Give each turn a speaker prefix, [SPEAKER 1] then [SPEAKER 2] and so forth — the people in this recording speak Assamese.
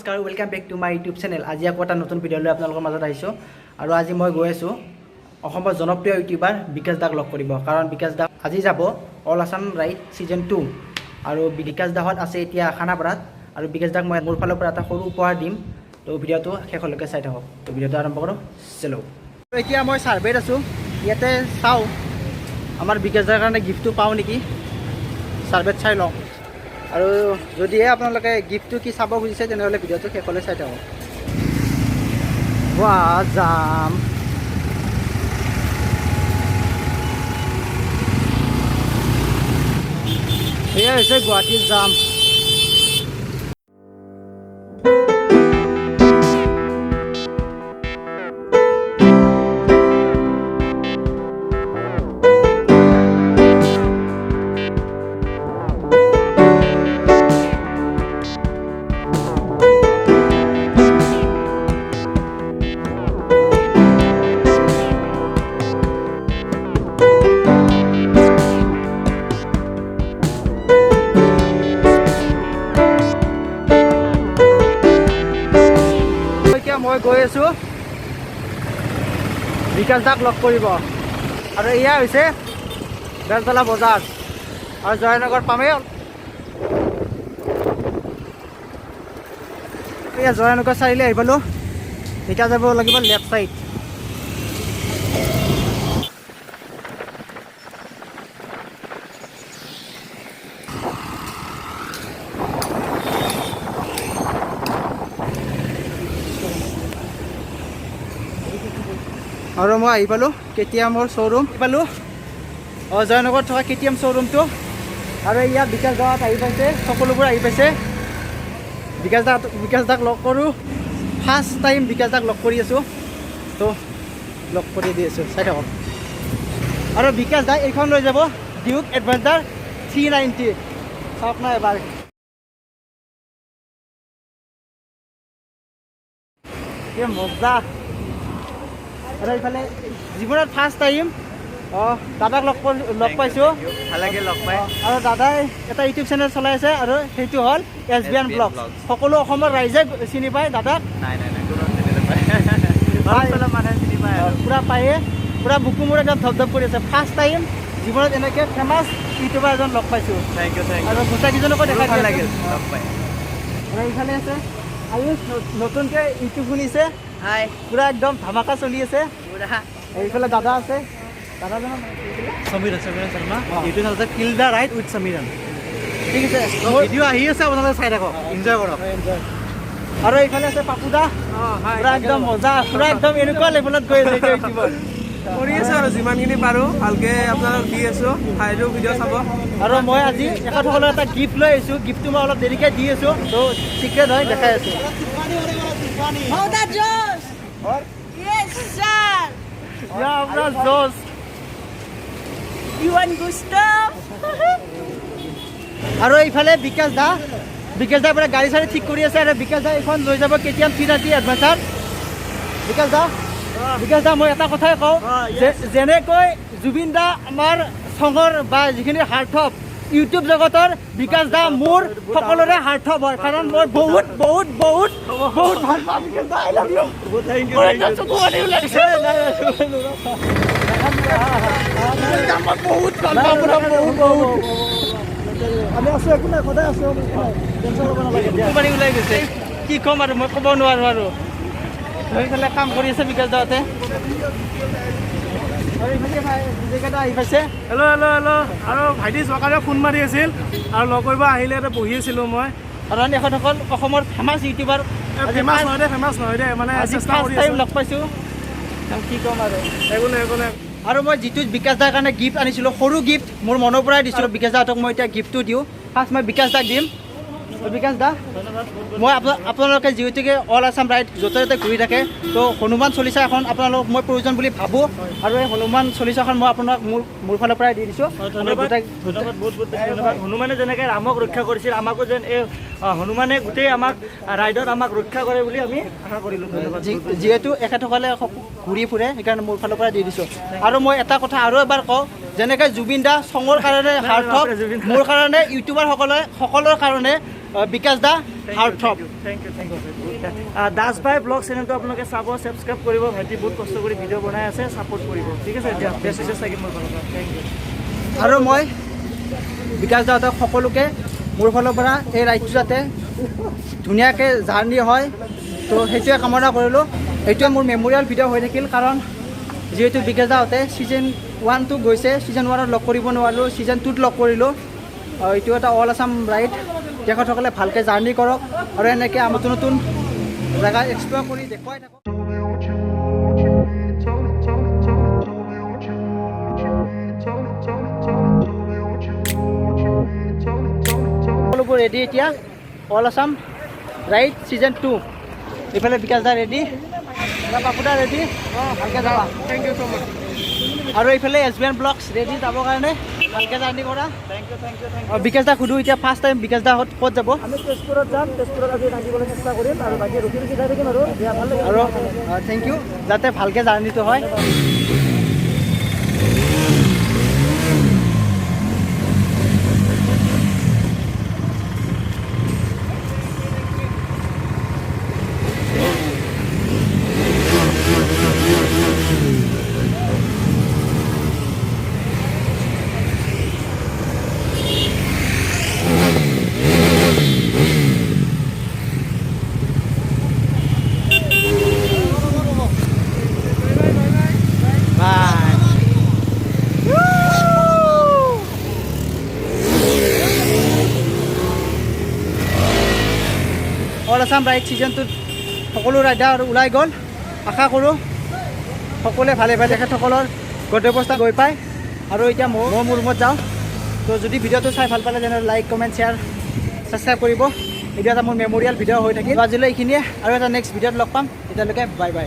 [SPEAKER 1] নমস্কাৰ welcome back to my YouTube channel. আজি আকৌ এটা নতুন ভিডিঅ' লৈ আপোনালোকৰ মাজত আহিছোঁ আৰু আজি মই গৈ আছোঁ অসমৰ জনপ্ৰিয় ইউটিউবাৰ বিকাশ দাক লগ কৰিব, কাৰণ বিকাশ দা আজি যাব অল আছাম ৰাইড ছিজন 2 আৰু বিকাশ দাহঁত আছে এতিয়া খানাপাৰাত আৰু বিকাশ দাক মই মোৰ ফালৰ পৰা এটা সৰু উপহাৰ দিম। তো ভিডিঅ'টো শেষলৈকে চাই থাকক। তো ভিডিঅ'টো আৰম্ভ কৰোঁ, চলো। এতিয়া মই ছাৰ্ভেত আছোঁ, ইয়াতে চাওঁ আমাৰ বিকাশ দাৰ কাৰণে গিফ্টটো পাওঁ নেকি, ছাৰ্ভেত চাই লওঁ। আৰু যদিহে আপোনালোকে গিফ্টটো কি চাব খুজিছে তেনেহ'লে ভিডিঅ'টো শেষলৈ চাই থাকক। ৱাহ যাম এয়া হৈছে গুৱাহাটীত যাম। মই গৈ আছোঁ বিকাশ দাক লগ কৰিব আৰু এয়া হৈছে বেলতলা বজাৰ আৰু জয়নগৰ পামেই। এয়া জয়নগৰ চাৰিআলি আহি পালোঁ, এতিয়া যাব লাগিব লেফ্ট চাইড। আৰু মই আহি পালোঁ KTMৰ শ্ব'ৰুম পালোঁ, জয়নগৰত থকা KTM শ্ব'ৰুমটো। আৰু ইয়াত বিকাশ দাত আহি পাইছে, সকলোবোৰ আহি পাইছে। বিকাশ দাক লগ কৰোঁ, ফাৰ্ষ্ট টাইম বিকাশ দাক লগ কৰি আছোঁ, তো লগ কৰি দি আছোঁ, চাই থাকক। আৰু বিকাশ দাই এইখন লৈ যাব ডিউক এডভেঞ্চাৰ 390, চাওক না এবাৰ। এই মজা। আৰু এইফালে জীৱনত ফাৰ্ষ্ট টাইম দাদাক লগ পাইছোঁ,
[SPEAKER 2] ভাল লাগে লগ পাই।
[SPEAKER 1] আৰু দাদাই এটা ইউটিউব চেনেল চলাই আছে আৰু সেইটো হ'ল SBN ব্লগ। সকলো অসমৰ ৰাইজে চিনি পায় দাদাক।
[SPEAKER 2] নাই কোনো চিনি নাপায়, মানুহে চিনি পায় আৰু
[SPEAKER 1] পূৰা পায়ে, পূৰা বুকু মোৰ একদম ধপধপ কৰি আছে। ফাৰ্ষ্ট টাইম জীৱনত এনেকৈ ফেমাছ ইউটিউবাৰ এজন লগ পাইছোঁ।
[SPEAKER 2] থেংক ইউ
[SPEAKER 1] আৰু গোটেইকেইজনকো দেখাই
[SPEAKER 2] ভাল
[SPEAKER 1] ভাল
[SPEAKER 2] লাগিল
[SPEAKER 1] লাগিল
[SPEAKER 2] লগ পাই।
[SPEAKER 1] আৰু এইফালে আছে আয়ুষ, নতুনকৈ ইউটিউব শুনিছে,
[SPEAKER 2] হাই
[SPEAKER 1] পূৰা একদম ধামাকা চলি আছে। এইফালে দাদা আছে, দাদাজনৰ
[SPEAKER 2] Samiran Sharma, YouTube channel kill the ride with Samiran.
[SPEAKER 1] ঠিক আছে,
[SPEAKER 2] ভিডিঅ' আহি আছে, আপোনালোকে চাই থাকক, এনজয় কৰক।
[SPEAKER 1] আৰু এইফালে আছে পাপুদা, পূৰা একদম মজা, পূৰা একদম এনেকুৱা লেভেলত গৈ আছে ইউটিউবত।
[SPEAKER 3] কৰি আছোঁ আৰু যিমানখিনি পাৰোঁ ভালকৈ আপোনালোক দি আছোঁ, ঠাইটো ভিডিঅ' চাব।
[SPEAKER 1] আৰু মই আজি এখেতসকলৰ এটা গিফ্ট লৈ আহিছোঁ, গিফ্টটো মই অলপ দেৰিকৈ দি আছোঁ, তো চিক্ৰেট হয় দেখাই আছোঁ।
[SPEAKER 4] Oh, that Josh! Yes, sir!
[SPEAKER 1] আপোনাৰ জোচ।
[SPEAKER 4] You want Gustav?
[SPEAKER 1] আৰু এইফালে বিকাশ দাই পৰা গাড়ী চাড়ী ঠিক কৰি আছে। আৰু বিকাশ দা এইখন লৈ যাব KTM 390 এডভেঞ্চাৰ। বিকাশ দা মই এটা কথাই কওঁ, যেনেকৈ জুবিন দা আমাৰ চঙৰ বা যিখিনি হাৰ্থপ ইউটিউব জগতৰ, বিকাশ দা মোৰ সকলোৰে হাৰ্থপ হয়, কাৰণ মই বহুত বহুত বহুত বহুত ভাল পাওঁ বিকাশ দা। I love you. বহুত ভাল পাওঁ আপোনাক, বহুত। আমি আছোঁ, একো নাই, সদায় আছোঁ, টেনশ্যন ল'ব নালাগে। কোম্পানী ওলাই গৈছে, কি ক'ম আৰু মই ক'ব নোৱাৰোঁ। আৰু সেইফালে কাম কৰি আছে বিকাশ দাহঁতে। আহি পাইছে।
[SPEAKER 3] হেল্ল' আৰু ভাইটি চৰকাৰে ফোন মাৰি আছিল আৰু লগ কৰিব আহিলে, ইয়াতে বহি আছিলোঁ মই।
[SPEAKER 1] আৰু এখেতসকল অসমৰ ফেমাছ ইউটিউবাৰ,
[SPEAKER 3] ফেমাছ নহয় দে, মানে
[SPEAKER 1] আজি
[SPEAKER 3] চেষ্টা
[SPEAKER 1] ফাৰ্ষ্ট
[SPEAKER 3] কৰি
[SPEAKER 1] টাইম
[SPEAKER 3] আছোঁ।
[SPEAKER 1] লগ পাইছোঁ, কি ক'ম আৰু।
[SPEAKER 3] একো নাই।
[SPEAKER 1] আৰু মই যিটো বিকাশ দাৰ কাৰণে গিফ্ট আনিছিলোঁ, সৰু গিফ্ট মোৰ মনৰ পৰাই দিছিলোঁ, বিকাশ দাহঁতক মই এতিয়া গিফ্টটো দিওঁ। ফাৰ্ষ্ট মই বিকাশ দাক দিম। বিকাশ দা, মই আপোনালোকে যিহেতুকে অল আছাম ৰাইড য'তে য'তে ঘূৰি থাকে, তো হনুমান চলিচা এখন আপোনালোকক মই প্ৰয়োজন বুলি ভাবোঁ, আৰু এই হনুমান চলিচাখন মই আপোনাক মোৰ ফালৰ পৰাই দি দিছোঁ।
[SPEAKER 2] ধন্যবাদ, বহুত ধন্যবাদ। হনুমানে যেনেকৈ ৰামক ৰক্ষা কৰিছিল, আমাকো যেন এই হনুমানে গোটেই আমাক ৰাইডত আমাক ৰক্ষা কৰে বুলি আমি আশা কৰিলোঁ। ধন্যবাদ।
[SPEAKER 1] যিহেতু এখেতসকলে ঘূৰি ফুৰে, সেইকাৰণে মোৰ ফালৰ পৰা দি দিছোঁ। আৰু মই এটা কথা আৰু এবাৰ কওঁ, যেনেকৈ জুবিন দা চঙৰ কাৰণে হাৰ্থক, মোৰ কাৰণে ইউটিউবাৰসকলৰ কাৰণে Bikash da heart throb.
[SPEAKER 2] Thank you Das ভাই ব্লগ চেনেলটো আপোনালোকে চাব, ছাবস্ক্ৰাইব কৰিব। ভাইটি বহুত কষ্ট কৰি ভিডিঅ' বনাই আছে, ছাপোৰ্ট কৰিব। ঠিক আছে, দিয়া বেষ্ট উইচেছ থাকিম মোৰ ফালৰ পৰা। Thank you.
[SPEAKER 1] আৰু মই বিকাশ দাহঁতক সকলোকে মোৰ ফালৰ পৰা এই ৰাইডটো যাতে ধুনীয়াকৈ জাৰ্ণি হয়, তো সেইটোৱে কামনা কৰিলোঁ। এইটোৱে মোৰ মেমৰিয়েল ভিডিঅ' হৈ থাকিল, কাৰণ যিহেতু বিকাশ দাহঁতে ছিজন 1 গৈছে, ছিজন 1 লগ কৰিব নোৱাৰিলোঁ, ছিজন 2 লগ কৰিলোঁ। এইটো এটা অল আছাম ৰাইড। তেখেতসকলে ভালকৈ জাৰ্ণি কৰক আৰু এনেকৈ নতুন নতুন জেগা এক্সপ্ল'ৰ কৰি দেখুৱাই থাকক। সকলোবোৰ ৰেডি এতিয়া, অল আছাম ৰাইড ছিজন 2। এইফালে বিকাশ দা ৰেডি, পাপুদা ৰেডি, ভালকৈ যাবা।
[SPEAKER 3] থেংক ইউ ছ' মাছ।
[SPEAKER 1] আৰু এইফালে SBN ব্লগছ ৰেডি যাবৰ কাৰণে, ভালকৈ জাৰ্ণি কৰা।
[SPEAKER 2] থেংক ইউ
[SPEAKER 1] বিকাশ দাক সুধোঁ এতিয়া, ফাৰ্ষ্ট টাইম বিকাশ দাহঁত ক'ত যাব?
[SPEAKER 2] আমি তেজপুৰত যাম, তেজপুৰত আজি নামিবলৈ চেষ্টা কৰিম আৰু বাকী ৰখি ৰখি যাই থাকিম আৰু দিয়া ভাল লাগে।
[SPEAKER 1] আৰু থেংক ইউ, যাতে ভালকৈ জাৰ্ণিটো হয়। অল আছাম ৰাইড ছিজন 2 সকলো ৰাইডাৰ ওলাই গ'ল। আশা কৰোঁ সকলোৱে ভালে ভালে তেখেতসকলৰ গন্তব্যস্থান গৈ পায়। আৰু এতিয়া মই মোৰ ৰুমত যাওঁ। তো যদি ভিডিঅ'টো চাই ভাল পালে তেনেহ'লে লাইক, কমেণ্ট, শ্বেয়াৰ, ছাবস্ক্ৰাইব কৰিব। এইটো এটা মোৰ মেমৰিয়েল ভিডিঅ' হৈ থাকিল। আজিলৈ এইখিনিয়ে, আৰু এটা নেক্সট ভিডিঅ'ত লগ পাম। তেতিয়ালৈকে বাই বাই।